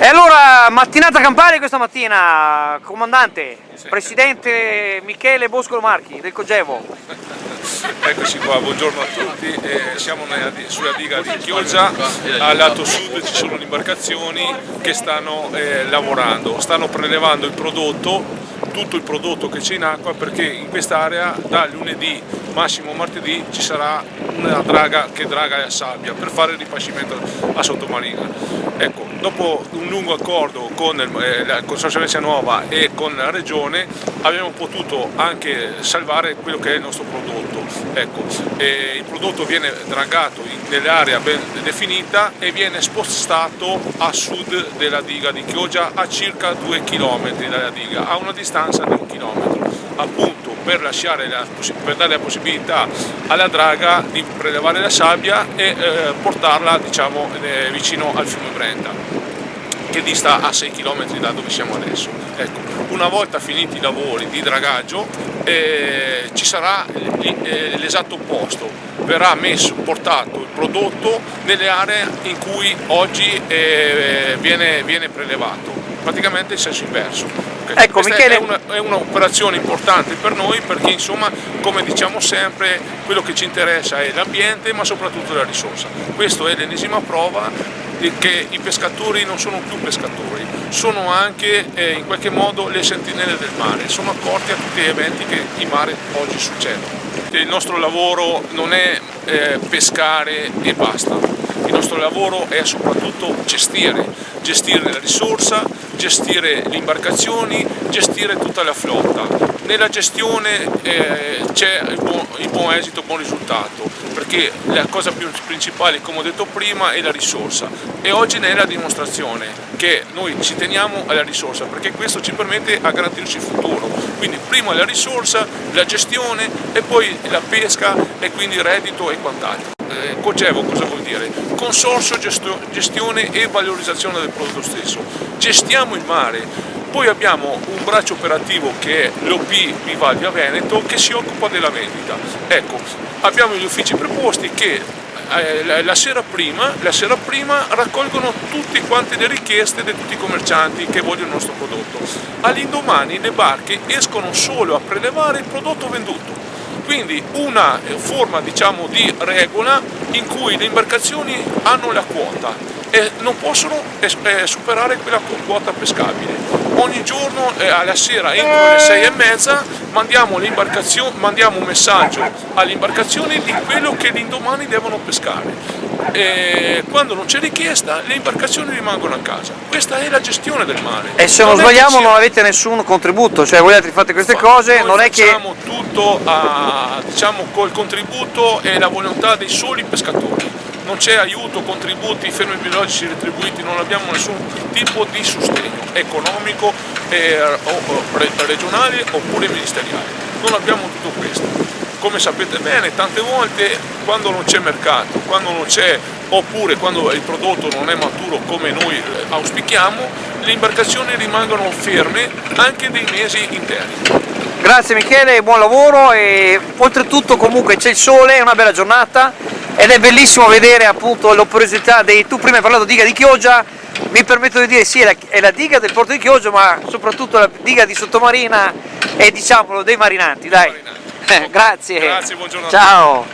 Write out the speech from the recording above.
E allora, mattinata campale questa mattina, comandante, Sì. presidente Michele Boscolo Marchi del Cogevo. Eccoci qua, buongiorno a tutti, siamo sulla diga di Chioggia, al lato sud ci sono le imbarcazioni che stanno lavorando, stanno prelevando il prodotto, tutto il prodotto che c'è in acqua, perché in quest'area da lunedì, massimo martedì, ci sarà una draga che draga la sabbia per fare il ripascimento a sottomarina. Ecco, dopo un lungo accordo con il Consorzio Venezia Nuova e con la Regione abbiamo potuto anche salvare quello che è il nostro prodotto. Ecco, il prodotto viene dragato nell'area ben definita e viene spostato a sud della diga di Chioggia, a circa 2 km dalla diga, a una distanza di 1 chilometro, appunto per dare la possibilità alla draga di prelevare la sabbia e portarla, diciamo, vicino al fiume Brenta, che dista a 6 km da dove siamo adesso. Ecco, una volta finiti i lavori di dragaggio ci sarà l'esatto opposto, verrà portato il prodotto nelle aree in cui oggi viene prelevato, praticamente in senso inverso. Ecco, Questa Michele, è un'operazione importante per noi, perché insomma, come diciamo sempre, quello che ci interessa è l'ambiente, ma soprattutto la risorsa. Questa è l'ennesima prova che i pescatori non sono più pescatori, sono anche in qualche modo le sentinelle del mare, sono accorti a tutti gli eventi che in mare oggi succedono. Il nostro lavoro non è pescare e basta, il nostro lavoro è soprattutto gestire la risorsa, gestire le imbarcazioni, gestire tutta la flotta. Nella gestione c'è il buon esito, il buon risultato, perché la cosa più principale, come ho detto prima, è la risorsa, e oggi ne è la dimostrazione che noi ci teniamo alla risorsa, perché questo ci permette a garantirci il futuro. Quindi prima la risorsa, la gestione e poi la pesca e quindi il reddito e quant'altro. Cogevo cosa vuol dire? Consorzio, gestione e valorizzazione del prodotto stesso. Gestiamo il mare, poi abbiamo un braccio operativo che è l'OP Vivalvia Veneto, che si occupa della vendita. Ecco, abbiamo gli uffici preposti che la sera prima raccolgono tutte quante le richieste di tutti i commercianti che vogliono il nostro prodotto. All'indomani le barche escono solo a prelevare il prodotto venduto. Quindi una forma, diciamo, di regola in cui le imbarcazioni hanno la quota e non possono superare quella quota pescabile. Ogni giorno alla sera, entro le 6:30, mandiamo un messaggio alle imbarcazioni di quello che l'indomani devono pescare. E quando non c'è richiesta, le imbarcazioni rimangono a casa. Questa è la gestione del mare. e se non sbagliamo non avete nessun contributo, cioè voi altri fate queste cose, non è che... Facciamo tutto diciamo, col contributo e la volontà dei soli pescatori. Non c'è aiuto, contributi, fermi biologici retribuiti, non abbiamo nessun tipo di sostegno economico, regionale oppure ministeriale. Non abbiamo tutto questo. Come sapete bene, tante volte quando non c'è mercato, quando non c'è, oppure quando il prodotto non è maturo come noi auspichiamo, le imbarcazioni rimangono ferme anche dei mesi interi. Grazie Michele, buon lavoro, e oltretutto comunque c'è il sole, è una bella giornata ed è bellissimo vedere appunto l'operosità tu prima hai parlato di diga di Chioggia, mi permetto di dire sì, è la diga del porto di Chioggia, ma soprattutto la diga di sottomarina e, diciamolo, dei marinanti, dai. Grazie. Grazie, buongiorno a Ciao.